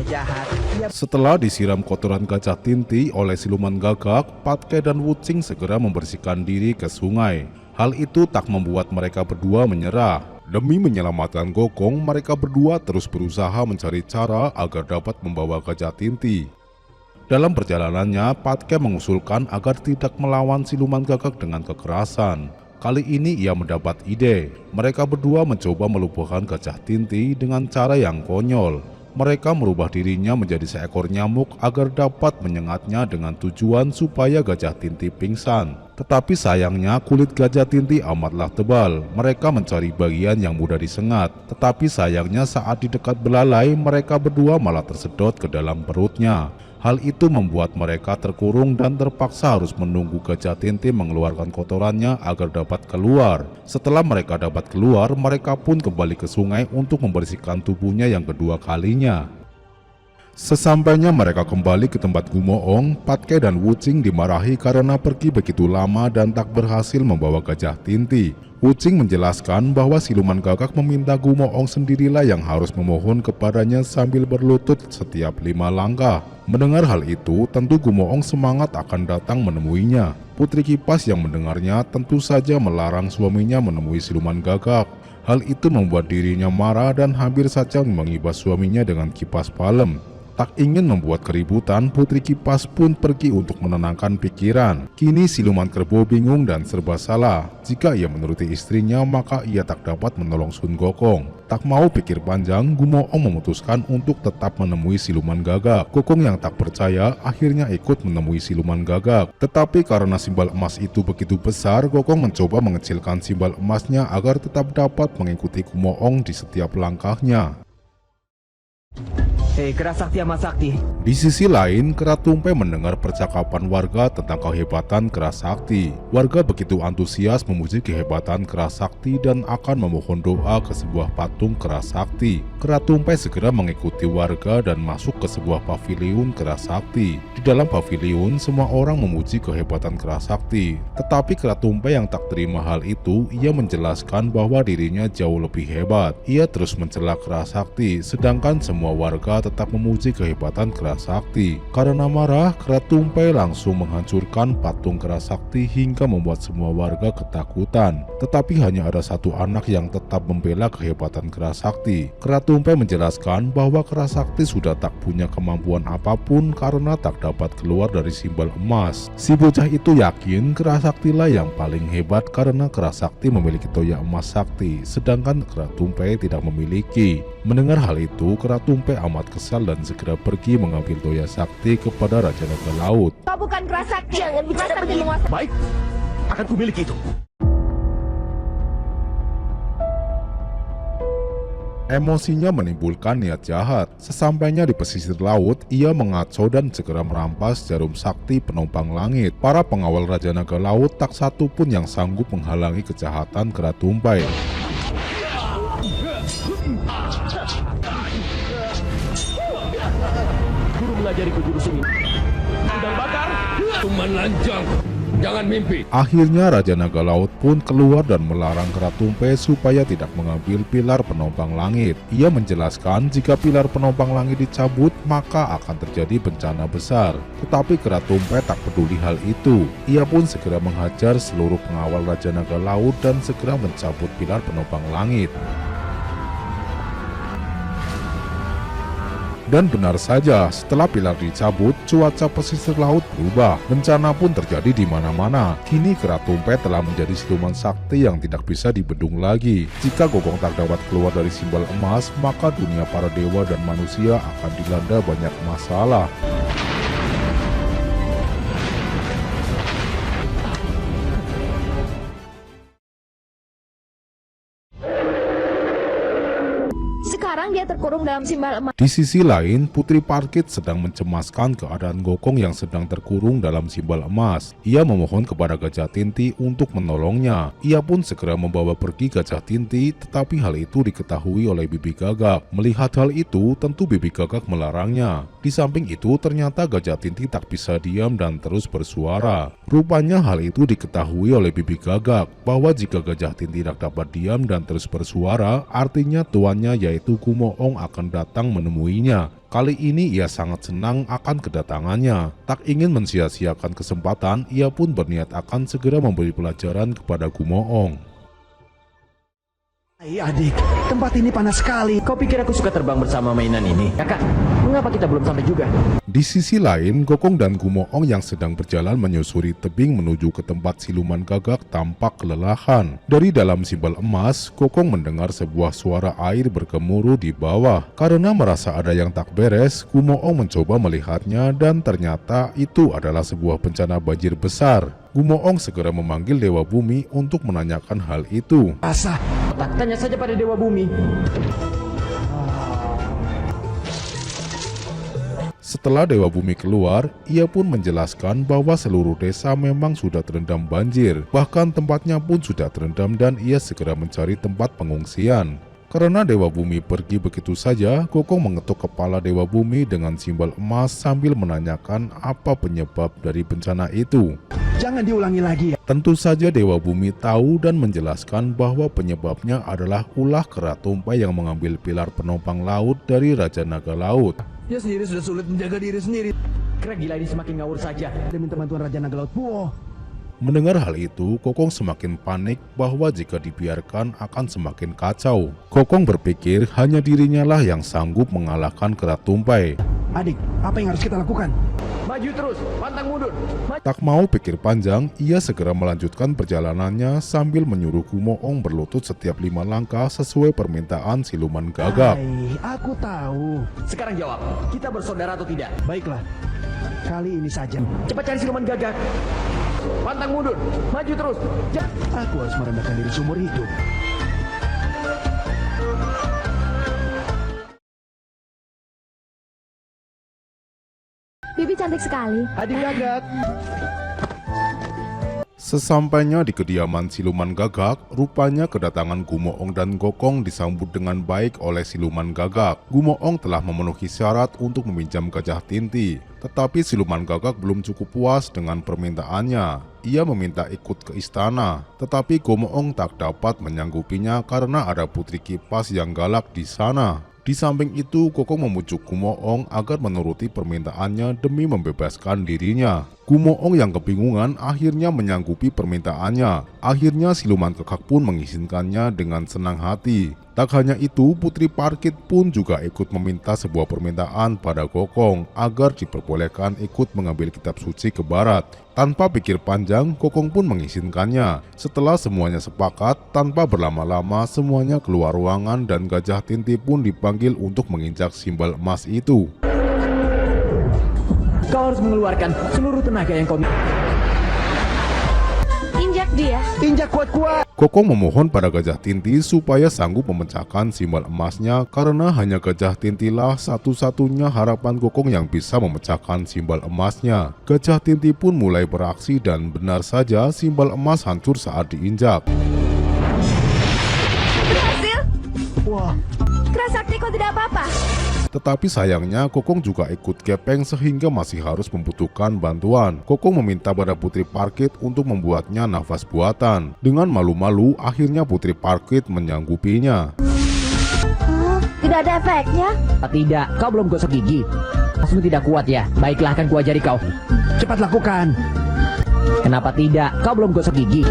jahat. Setelah disiram kotoran gajah Tinti oleh siluman gagak, Patke dan Wuching segera membersihkan diri ke sungai. Hal itu tak membuat mereka berdua menyerah. Demi menyelamatkan Gokong, mereka berdua terus berusaha mencari cara agar dapat membawa gajah Tinti. Dalam perjalanannya, Patke mengusulkan agar tidak melawan siluman gagak dengan kekerasan. Kali ini ia mendapat ide. Mereka berdua mencoba melumpuhkan gajah Tinti dengan cara yang konyol. Mereka merubah dirinya menjadi seekor nyamuk agar dapat menyengatnya dengan tujuan supaya gajah Tinti pingsan. Tetapi sayangnya kulit gajah Tinti amatlah tebal. Mereka mencari bagian yang mudah disengat. Tetapi sayangnya saat di dekat belalai, mereka berdua malah tersedot ke dalam perutnya. Hal itu membuat mereka terkurung dan terpaksa harus menunggu gajah Tinti mengeluarkan kotorannya agar dapat keluar. Setelah mereka dapat keluar, mereka pun kembali ke sungai untuk membersihkan tubuhnya yang kedua kalinya. Sesampainya mereka kembali ke tempat Gumoong, Patke dan Wuching dimarahi karena pergi begitu lama dan tak berhasil membawa gajah Tinti. Wuching menjelaskan bahwa siluman gagak meminta Gumoong sendirilah yang harus memohon kepadanya sambil berlutut setiap 5 langkah. Mendengar hal itu, tentu Gumoong semangat akan datang menemuinya. Putri Kipas yang mendengarnya tentu saja melarang suaminya menemui siluman gagak. Hal itu membuat dirinya marah dan hampir saja mengibas suaminya dengan kipas palem. Tak ingin membuat keributan, Putri Kipas pun pergi untuk menenangkan pikiran. Kini siluman kerbau bingung dan serba salah. Jika ia menuruti istrinya, maka ia tak dapat menolong Sun Gokong. Tak mau pikir panjang, Gumoong memutuskan untuk tetap menemui siluman gagak. Gokong yang tak percaya akhirnya ikut menemui siluman gagak. Tetapi karena simbal emas itu begitu besar, Gokong mencoba mengecilkan simbal emasnya agar tetap dapat mengikuti Gumoong di setiap langkahnya. Hei, Kera Sakti Amat Sakti. Di sisi lain, Kera Tumpe mendengar percakapan warga tentang kehebatan Kera Sakti. Warga begitu antusias memuji kehebatan Kera Sakti dan akan memohon doa ke sebuah patung Kera Sakti. Kera Tumpe segera mengikuti warga dan masuk ke sebuah paviliun Kera Sakti. Di dalam paviliun, semua orang memuji kehebatan Kera Sakti. Tetapi Kera Tumpe yang tak terima hal itu, ia menjelaskan bahwa dirinya jauh lebih hebat. Ia terus mencela Kera Sakti, sedangkan semua warga tetap memuji kehebatan Kera Sakti. Karena marah, Kera Tumpe langsung menghancurkan patung Kera Sakti hingga membuat semua warga ketakutan. Tetapi hanya ada satu anak yang tetap membela kehebatan Kera Sakti. Kera Tumpe menjelaskan bahwa Kera Sakti sudah tak punya kemampuan apapun karena tak dapat keluar dari simbal emas. Si bocah itu yakin Kera Sakti lah yang paling hebat karena Kera Sakti memiliki toya emas sakti, sedangkan Kera Tumpe tidak memiliki. Mendengar hal itu, Kera Tumpe amat kesal dan segera pergi mengambil toya sakti kepada Raja Naga Laut. Kau bukan Kera Sakti. Jangan bicara begitu. Baik, akan kumiliki itu. Emosinya menimbulkan niat jahat. Sesampainya di pesisir laut, ia mengacau dan segera merampas jarum sakti penompang langit. Para pengawal Raja Naga Laut tak satu pun yang sanggup menghalangi kejahatan Kera Tumpe. Guru mengajariku jurus ini. Sudah bakar. Cuman lanjang. Jangan mimpi. Akhirnya Raja Naga Laut pun keluar dan melarang Kera Tumpe supaya tidak mengambil pilar penompang langit. Ia menjelaskan jika pilar penompang langit dicabut maka akan terjadi bencana besar. Tetapi Kera Tumpe tak peduli hal itu. Ia pun segera menghajar seluruh pengawal Raja Naga Laut dan segera mencabut pilar penompang langit. Dan benar saja, setelah pilar dicabut, cuaca pesisir laut berubah. Bencana pun terjadi di mana-mana. Kini Kera Tumpe telah menjadi siluman sakti yang tidak bisa dibendung lagi. Jika Gokong tak dapat keluar dari simbal emas, maka dunia para dewa dan manusia akan dilanda banyak masalah. Sekarang dia terkurung dalam simbal emas. Di sisi lain, Putri Parkit sedang mencemaskan keadaan Gokong yang sedang terkurung dalam simbal emas. Ia memohon kepada Gajah Tinti untuk menolongnya. Ia pun segera membawa pergi Gajah Tinti, tetapi hal itu diketahui oleh Bibi Gagak. Melihat hal itu, tentu Bibi Gagak melarangnya. Di samping itu, ternyata Gajah Tinti tak bisa diam dan terus bersuara. Rupanya hal itu diketahui oleh Bibi Gagak, bahwa jika Gajah Tinti tidak dapat diam dan terus bersuara, artinya tuannya yaitu Gumoong akan datang menemuinya. Kali ini ia sangat senang akan kedatangannya. Tak ingin mensia-siakan kesempatan, ia pun berniat akan segera memberi pelajaran kepada Gumoong. Hai adik, tempat ini panas sekali. Kau pikir aku suka terbang bersama mainan ini? Kakak, mengapa kita belum sampai juga? Di sisi lain, Gokong dan Gumoong yang sedang berjalan menyusuri tebing menuju ke tempat siluman gagak tampak kelelahan. Dari dalam simbol emas, Gokong mendengar sebuah suara air bergemuruh di bawah. Karena merasa ada yang tak beres, Gumoong mencoba melihatnya dan ternyata itu adalah sebuah bencana banjir besar. Gumoong segera memanggil Dewa Bumi untuk menanyakan hal itu. Asa, Tak tanya saja pada Dewa Bumi. Setelah Dewa Bumi keluar, ia pun menjelaskan bahwa seluruh desa memang sudah terendam banjir. Bahkan tempatnya pun sudah terendam dan ia segera mencari tempat pengungsian. Karena Dewa Bumi pergi begitu saja, Gokong mengetuk kepala Dewa Bumi dengan simbol emas sambil menanyakan apa penyebab dari bencana itu. jangan diulangi lagi ya. Tentu saja Dewa Bumi tahu dan menjelaskan bahwa penyebabnya adalah ulah kera tumpah yang mengambil pilar penopang laut dari Raja Naga Laut. Dia sendiri sudah sulit menjaga diri sendiri. Kera gila ini semakin ngawur saja. Dia minta bantuan Raja Naga Laut. Wow. Mendengar hal itu, Gokong semakin panik bahwa jika dibiarkan akan semakin kacau. Gokong berpikir hanya dirinya lah yang sanggup mengalahkan kera tumpai. Adik, apa yang harus kita lakukan? Maju terus, pantang mundur. Tak mau pikir panjang, ia segera melanjutkan perjalanannya sambil menyuruh Gumoong berlutut setiap 5 langkah sesuai permintaan siluman gagak. Hai, aku tahu. Sekarang jawab, kita bersaudara atau tidak? Baiklah, kali ini saja. Cepat cari siluman gagak. Pantang mundur, maju terus. Aku harus merendahkan diri seumur hidup. Bibi cantik sekali. Adik gagak. Sesampainya di kediaman siluman gagak, rupanya kedatangan Gumoong dan Gokong disambut dengan baik oleh siluman gagak. Gumoong telah memenuhi syarat untuk meminjam gajah Tinti, tetapi siluman gagak belum cukup puas dengan permintaannya. Ia meminta ikut ke istana, tetapi Gumoong tak dapat menyanggupinya karena ada putri kipas yang galak di sana. Di samping itu, Gokong memujuk Gumoong agar menuruti permintaannya demi membebaskan dirinya. Gumoong yang kebingungan akhirnya menyanggupi permintaannya. Akhirnya siluman gagak pun mengizinkannya dengan senang hati. Tak hanya itu, Putri Parkit pun juga ikut meminta sebuah permintaan pada Gokong agar diperbolehkan ikut mengambil kitab suci ke barat. Tanpa pikir panjang, Gokong pun mengizinkannya. Setelah semuanya sepakat, tanpa berlama-lama semuanya keluar ruangan dan gajah Tinti pun dipanggil untuk menginjak simbol emas itu. Kau harus mengeluarkan seluruh tenaga yang kau miliki. Injak dia. Injak kuat-kuat. Gokong memohon pada gajah Tinti supaya sanggup memecahkan simbol emasnya karena hanya gajah Tintilah satu-satunya harapan Gokong yang bisa memecahkan simbol emasnya. Gajah Tinti pun mulai beraksi dan benar saja simbol emas hancur saat diinjak. Berhasil. Wah, Kera sakti kau tidak apa-apa. Tetapi sayangnya Gokong juga ikut gepeng sehingga masih harus membutuhkan bantuan. Gokong meminta pada Putri Parkit untuk membuatnya nafas buatan. Dengan malu-malu akhirnya Putri Parkit menyanggupinya. Tidak ada efeknya. Tidak, kau belum gosok gigi. Masmu tidak kuat ya? Baiklah, akan kuajari kau. cepat lakukan. Kenapa tidak? Kau belum gosok gigi.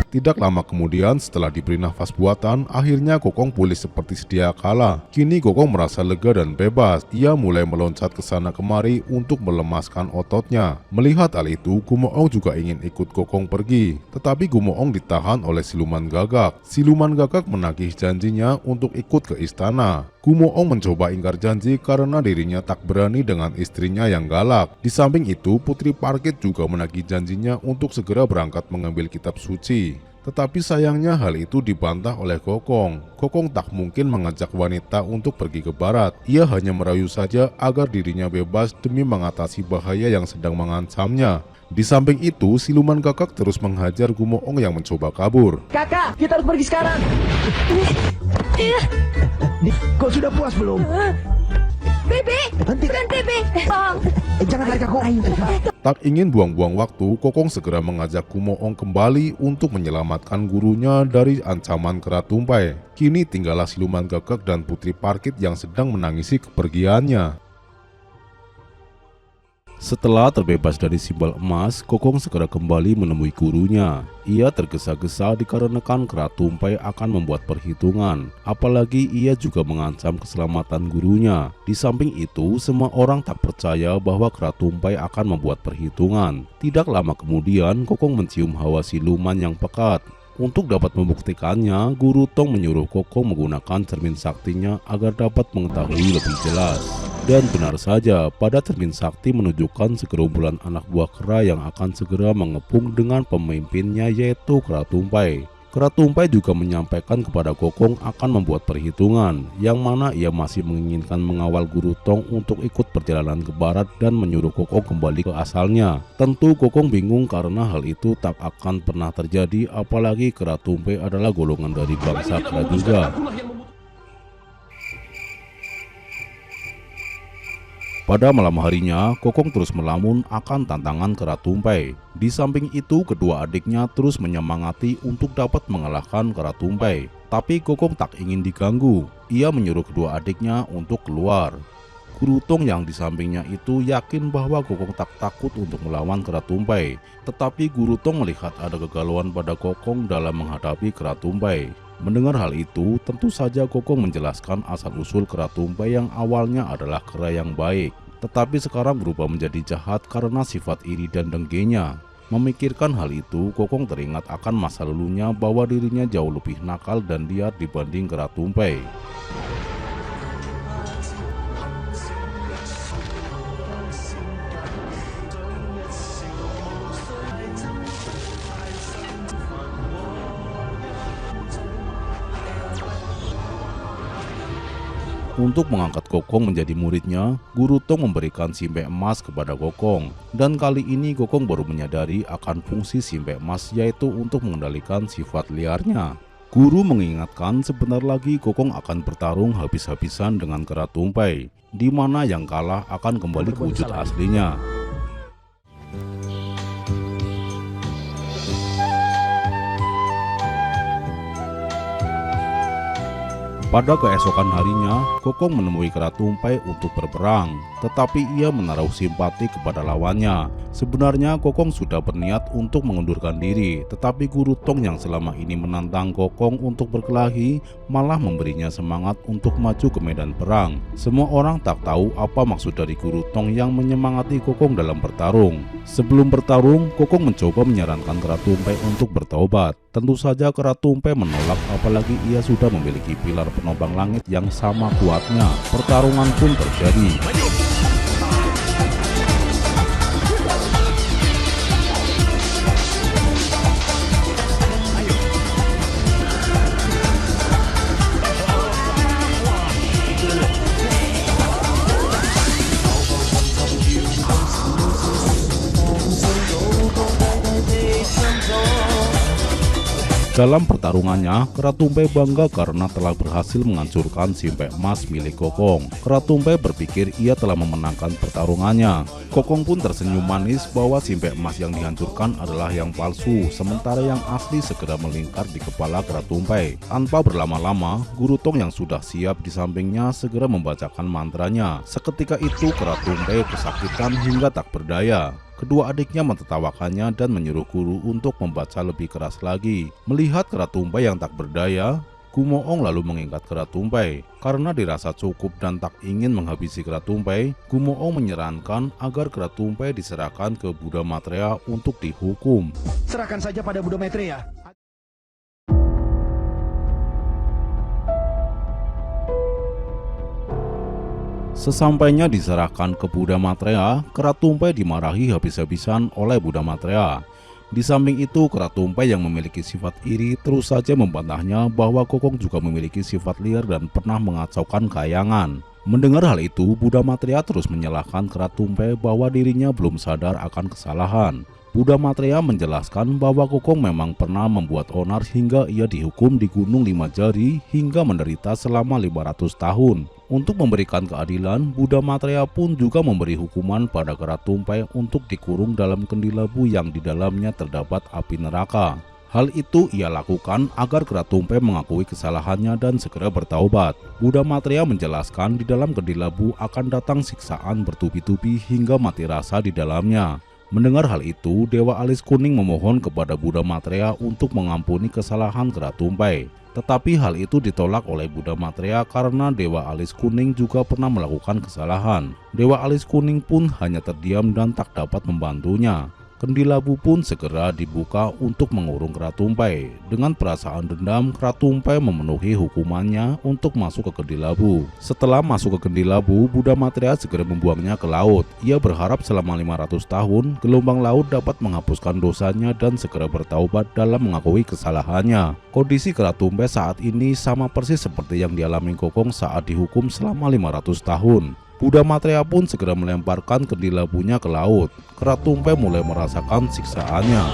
Tidak lama kemudian setelah diberi nafas buatan, akhirnya Gokong pulih seperti sedia kala. Kini Gokong merasa lega dan bebas. Ia mulai meloncat ke sana kemari untuk melemaskan ototnya. Melihat hal itu, Gumoong juga ingin ikut Gokong pergi. Tetapi Gumoong ditahan oleh siluman gagak. Siluman gagak menagih janjinya untuk ikut ke istana. Gumoong mencoba ingkar janji karena dirinya tak berani dengan istrinya yang galak. Di samping itu, Putri Parkit juga menagih janjinya untuk segera berangkat mengambil kitab suci. Tetapi sayangnya hal itu dibantah oleh Gokong. Gokong tak mungkin mengajak wanita untuk pergi ke barat. Ia hanya merayu saja agar dirinya bebas demi mengatasi bahaya yang sedang mengancamnya. Di samping itu, siluman gagak terus menghajar Gumoong yang mencoba kabur. Kakak, kita harus pergi sekarang. Kau sudah puas belum? Bibi, Henti. berhenti Bi. Bang. Jangan tarik aku. Tak ingin buang-buang waktu, Kokong segera mengajak Kumoong kembali untuk menyelamatkan gurunya dari ancaman kera tumpai. Kini tinggallah siluman gagak dan Putri Parkit yang sedang menangisi kepergiannya. Setelah terbebas dari simbol emas, Kokong segera kembali menemui gurunya. Ia tergesa-gesa dikarenakan kera tumpai akan membuat perhitungan. Apalagi ia juga mengancam keselamatan gurunya. Di samping itu, semua orang tak percaya bahwa kera tumpai akan membuat perhitungan. Tidak lama kemudian, Kokong mencium hawa siluman yang pekat. Untuk dapat membuktikannya, Guru Tong menyuruh Kokong menggunakan cermin saktinya agar dapat mengetahui lebih jelas. Dan benar saja, pada cermin sakti menunjukkan segerombolan anak buah kera yang akan segera mengepung dengan pemimpinnya yaitu kera tumpai. Kera tumpai juga menyampaikan kepada Kokong akan membuat perhitungan, yang mana ia masih menginginkan mengawal Guru Tong untuk ikut perjalanan ke barat dan menyuruh Kokong kembali ke asalnya. Tentu Kokong bingung karena hal itu tak akan pernah terjadi, apalagi kera tumpai adalah golongan dari bangsa kera juga. Pada malam harinya, Kokong terus melamun akan tantangan kera tumpai. Di samping itu, kedua adiknya terus menyemangati untuk dapat mengalahkan kera tumpai. Tapi Kokong tak ingin diganggu. Ia menyuruh kedua adiknya untuk keluar. Guru Tong yang di sampingnya itu yakin bahwa Kokong tak takut untuk melawan kera tumpai. Tetapi Guru Tong melihat ada kegalauan pada Kokong dalam menghadapi kera tumpai. Mendengar hal itu, tentu saja Kokong menjelaskan asal-usul kera tumpai yang awalnya adalah kera yang baik, tetapi sekarang berubah menjadi jahat karena sifat iri dan denggenya. Memikirkan hal itu, Kokong teringat akan masa lalunya bahwa dirinya jauh lebih nakal dan liar dibanding kera tumpai. Untuk mengangkat Kokong menjadi muridnya, Guru Tong memberikan simpek emas kepada Kokong. Dan kali ini Kokong baru menyadari akan fungsi simpek emas, yaitu untuk mengendalikan sifat liarnya. Guru mengingatkan sebentar lagi Kokong akan bertarung habis-habisan dengan kera tumpai, di mana yang kalah akan kembali ke wujud aslinya. Pada keesokan harinya, Kokong menemui kera tumpai untuk berperang, tetapi ia menaruh simpati kepada lawannya. Sebenarnya Kokong sudah berniat untuk mengundurkan diri, tetapi Guru Tong yang selama ini menantang Kokong untuk berkelahi malah memberinya semangat untuk maju ke medan perang. Semua orang tak tahu apa maksud dari Guru Tong yang menyemangati Kokong dalam bertarung. Sebelum bertarung, Kokong mencoba menyarankan kera tumpai untuk bertaubat. Tentu saja kera tumpai menolak, apalagi ia sudah memiliki pilar penopang langit yang sama kuatnya. Pertarungan pun terjadi. Dalam pertarungannya, kera tumpai bangga karena telah berhasil menghancurkan simpek emas milik Kokong. Kera tumpai berpikir ia telah memenangkan pertarungannya. Kokong pun tersenyum manis bahwa simpek emas yang dihancurkan adalah yang palsu, sementara yang asli segera melingkar di kepala kera tumpai. Tanpa berlama-lama, Guru Tong yang sudah siap di sampingnya segera membacakan mantranya. Seketika itu kera tumpai kesakitan hingga tak berdaya. Kedua adiknya mentertawakannya dan menyuruh guru untuk membaca lebih keras lagi. Melihat kera tumpai yang tak berdaya, Kumoong lalu mengikat kera tumpai. Karena dirasa cukup dan tak ingin menghabisi kera tumpai, Kumoong menyarankan agar kera tumpai diserahkan ke Buddha Maitreya untuk dihukum. Serahkan saja pada Buddha Maitreya. Sesampainya diserahkan ke Buddha Maitreya, kera tumpai dimarahi habis-habisan oleh Buddha Maitreya. Di samping itu, kera tumpai yang memiliki sifat iri terus saja membantahnya bahwa Kokong juga memiliki sifat liar dan pernah mengacaukan kayangan. Mendengar hal itu, Buddha Maitreya terus menyalahkan kera tumpai bahwa dirinya belum sadar akan kesalahan. Buddha Maitreya menjelaskan bahwa Kokong memang pernah membuat onar hingga ia dihukum di Gunung Lima Jari hingga menderita selama 500 tahun. Untuk memberikan keadilan, Buddha Maitreya pun juga memberi hukuman pada kera tumpai untuk dikurung dalam kendi labu yang di dalamnya terdapat api neraka. Hal itu ia lakukan agar kera tumpai mengakui kesalahannya dan segera bertaubat. Buddha Maitreya menjelaskan di dalam kendi labu akan datang siksaan bertubi-tubi hingga mati rasa di dalamnya. Mendengar hal itu, Dewa Alis Kuning memohon kepada Buddha Maitreya untuk mengampuni kesalahan kera tumpai. Tetapi hal itu ditolak oleh Buddha Maitreya karena Dewa Alis Kuning juga pernah melakukan kesalahan. Dewa Alis Kuning pun hanya terdiam dan tak dapat membantunya. Kendi labu pun segera dibuka untuk mengurung kera tumpai. Dengan perasaan dendam, kera tumpai memenuhi hukumannya untuk masuk ke kendi labu. Setelah masuk ke kendi labu, Buddha Maitreya segera membuangnya ke laut. Ia berharap selama 500 tahun, gelombang laut dapat menghapuskan dosanya dan segera bertaubat dalam mengakui kesalahannya. Kondisi kera tumpai saat ini sama persis seperti yang dialami Kokong saat dihukum selama 500 tahun. Buddha Maitreya pun segera melemparkan kendi labunya ke laut. Kera tumpai mulai merasakan siksaannya.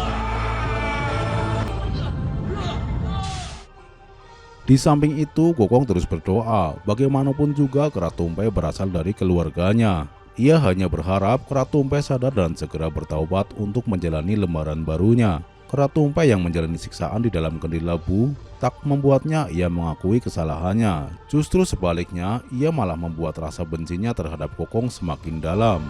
Di samping itu, Kokong terus berdoa. Bagaimanapun juga kera tumpai berasal dari keluarganya. Ia hanya berharap kera tumpai sadar dan segera bertaubat untuk menjalani lembaran barunya. Kera tumpai yang menjalani siksaan di dalam kendi labu tak membuatnya ia mengakui kesalahannya. Justru sebaliknya, ia malah membuat rasa bencinya terhadap Kokong semakin dalam.